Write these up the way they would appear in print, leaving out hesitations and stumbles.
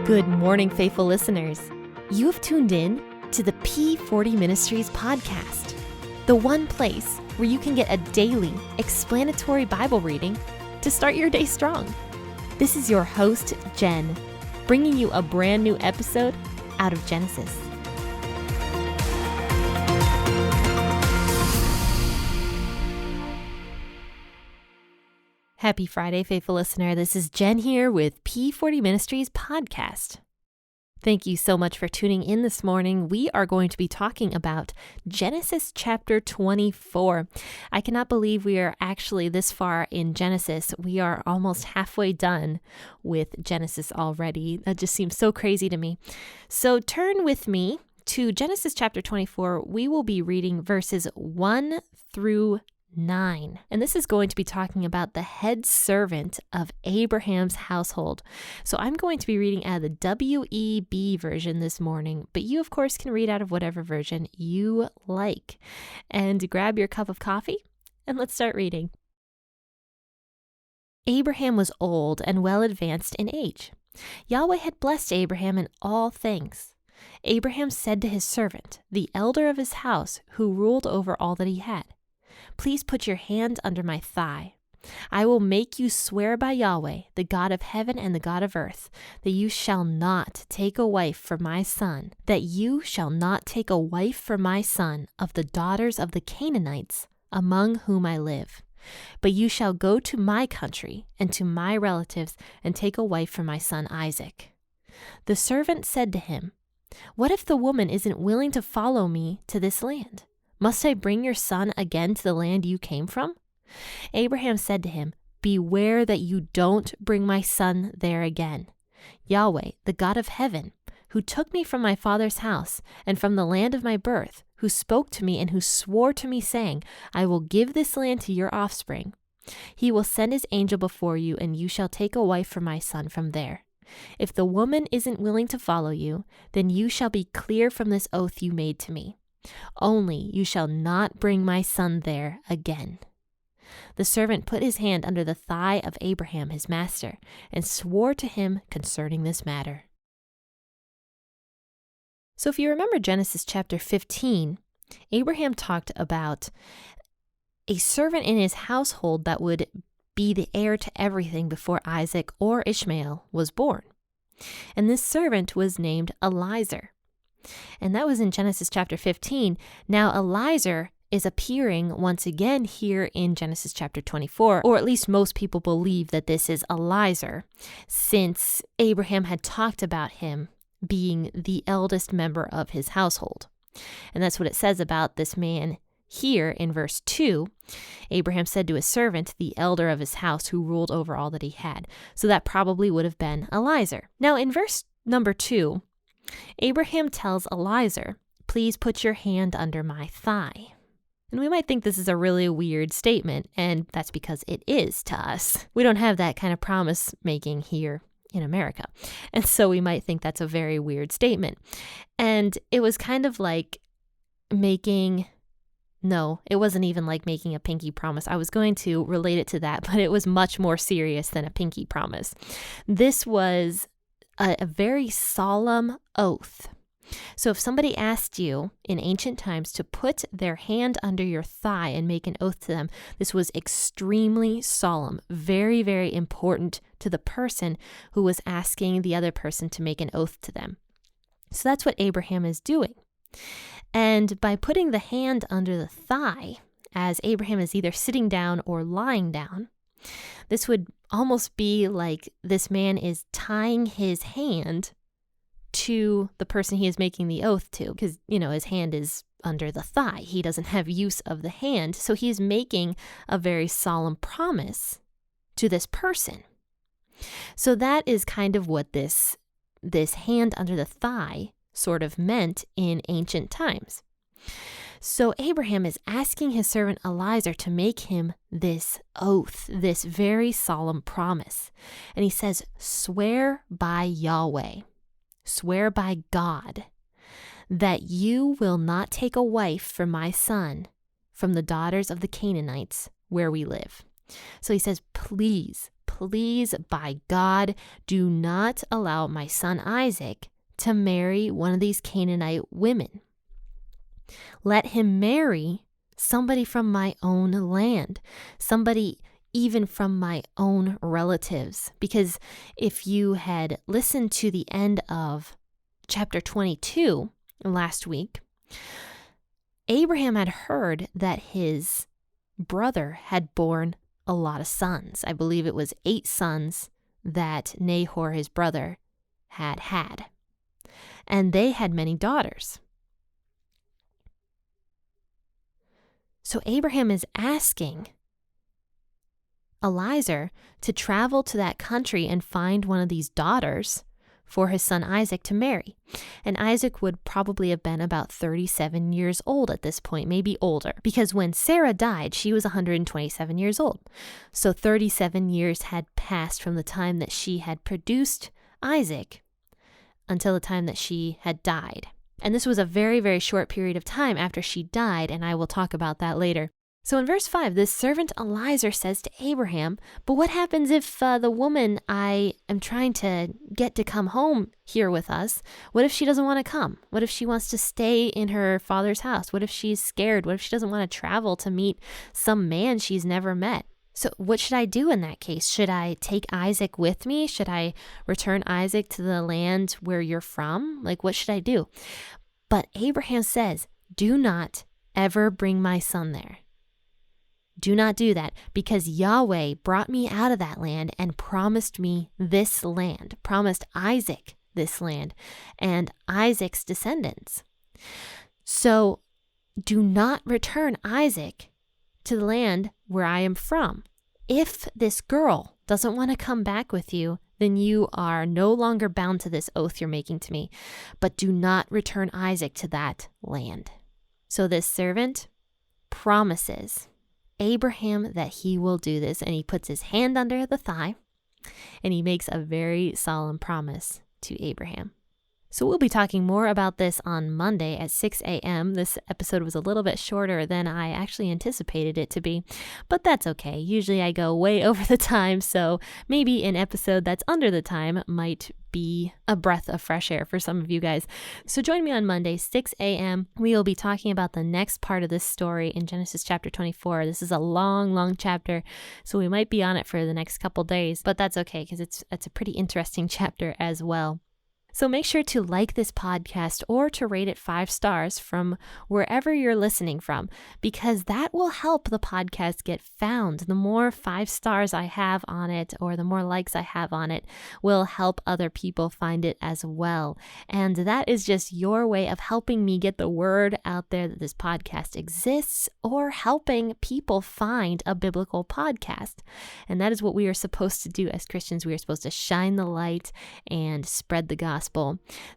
Good morning, faithful listeners. You have tuned in to the P40 Ministries podcast, the one place where you can get a daily explanatory Bible reading to start your day strong. This is your host, Jen, bringing you a brand new episode out of Genesis. Happy Friday, faithful listener. This is Jen here with P40 Ministries podcast. Thank you so much for tuning in this morning. We are going to be talking about Genesis chapter 24. I cannot believe we are actually this far in Genesis. We are almost halfway done with Genesis already. That just seems so crazy to me. So turn with me to Genesis chapter 24. We will be reading verses 1 through 9. And this is going to be talking about the head servant of Abraham's household. So I'm going to be reading out of the WEB version this morning, but you of course can read out of whatever version you like. And grab your cup of coffee and let's start reading. Abraham was old and well advanced in age. Yahweh had blessed Abraham in all things. Abraham said to his servant, the elder of his house, who ruled over all that he had, "Please put your hand under my thigh. I will make you swear by Yahweh, the God of heaven and the God of earth, that you shall not take a wife for my son, of the daughters of the Canaanites, among whom I live. But you shall go to my country and to my relatives and take a wife for my son Isaac." The servant said to him, "What if the woman isn't willing to follow me to this land? Must I bring your son again to the land you came from?" Abraham said to him, "Beware that you don't bring my son there again. Yahweh, the God of heaven, who took me from my father's house and from the land of my birth, who spoke to me and who swore to me, saying, 'I will give this land to your offspring.' He will send his angel before you, and you shall take a wife for my son from there. If the woman isn't willing to follow you, then you shall be clear from this oath you made to me. Only you shall not bring my son there again." The servant put his hand under the thigh of Abraham, his master, and swore to him concerning this matter. So if you remember Genesis chapter 15, Abraham talked about a servant in his household that would be the heir to everything before Isaac or Ishmael was born. And this servant was named Eliezer. And that was in Genesis chapter 15. Now, Eliezer is appearing once again here in Genesis chapter 24, or at least most people believe that this is Eliezer, since Abraham had talked about him being the eldest member of his household. And that's what it says about this man here in verse 2. Abraham said to his servant, the elder of his house, who ruled over all that he had. So that probably would have been Eliezer. Now, in verse number 2, Abraham tells Eliezer, "Please put your hand under my thigh." And we might think this is a really weird statement, and that's because it is to us. We don't have that kind of promise making here in America. And so we might think that's a very weird statement. And it was kind of like it wasn't even like making a pinky promise. I was going to relate it to that, but it was much more serious than a pinky promise. This was a very solemn oath. So if somebody asked you in ancient times to put their hand under your thigh and make an oath to them, this was extremely solemn, very, very important to the person who was asking the other person to make an oath to them. So that's what Abraham is doing. And by putting the hand under the thigh, as Abraham is either sitting down or lying down, this would almost be like this man is tying his hand to the person he is making the oath to, because, his hand is under the thigh. He doesn't have use of the hand. So he is making a very solemn promise to this person. So that is kind of what this hand under the thigh sort of meant in ancient times. So Abraham is asking his servant Eliezer to make him this oath, this very solemn promise. And he says, "Swear by Yahweh, swear by God, that you will not take a wife for my son from the daughters of the Canaanites where we live." So he says, please please, by God, do not allow my son Isaac to marry one of these Canaanite women. Let him marry somebody from my own land, somebody even from my own relatives. Because if you had listened to the end of chapter 22 last week, Abraham had heard that his brother had borne a lot of sons. I believe it was 8 sons that Nahor, his brother, had. And they had many daughters. So Abraham is asking Eliezer to travel to that country and find one of these daughters for his son Isaac to marry. And Isaac would probably have been about 37 years old at this point, maybe older, because when Sarah died, she was 127 years old. So 37 years had passed from the time that she had produced Isaac until the time that she had died. And this was a very, very short period of time after she died, and I will talk about that later. So in verse 5, this servant Eliezer says to Abraham, but what happens if the woman I am trying to get to come home here with us, what if she doesn't want to come? What if she wants to stay in her father's house? What if she's scared? What if she doesn't want to travel to meet some man she's never met? So what should I do in that case? Should I take Isaac with me? Should I return Isaac to the land where you're from? Like, what should I do? But Abraham says, do not ever bring my son there. Do not do that, because Yahweh brought me out of that land and promised me this land, promised Isaac this land and Isaac's descendants. So do not return Isaac to the land where I am from. If this girl doesn't want to come back with you, then you are no longer bound to this oath you're making to me, but do not return Isaac to that land. So this servant promises Abraham that he will do this, and he puts his hand under the thigh, and he makes a very solemn promise to Abraham. So we'll be talking more about this on Monday at 6 a.m. This episode was a little bit shorter than I actually anticipated it to be, but that's okay. Usually I go way over the time, so maybe an episode that's under the time might be a breath of fresh air for some of you guys. So join me on Monday, 6 a.m. We will be talking about the next part of this story in Genesis chapter 24. This is a long, long chapter, so we might be on it for the next couple days, but that's okay because it's a pretty interesting chapter as well. So make sure to like this podcast or to rate it 5 stars from wherever you're listening from, because that will help the podcast get found. The more 5 stars I have on it, or the more likes I have on it, will help other people find it as well. And that is just your way of helping me get the word out there that this podcast exists, or helping people find a biblical podcast. And that is what we are supposed to do as Christians. We are supposed to shine the light and spread the gospel.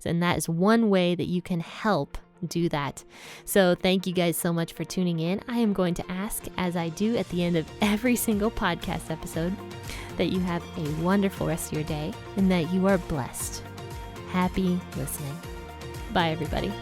And that is one way that you can help do that. So thank you guys so much for tuning in. I am going to ask, as I do at the end of every single podcast episode, that you have a wonderful rest of your day and that you are blessed. Happy listening. Bye, everybody.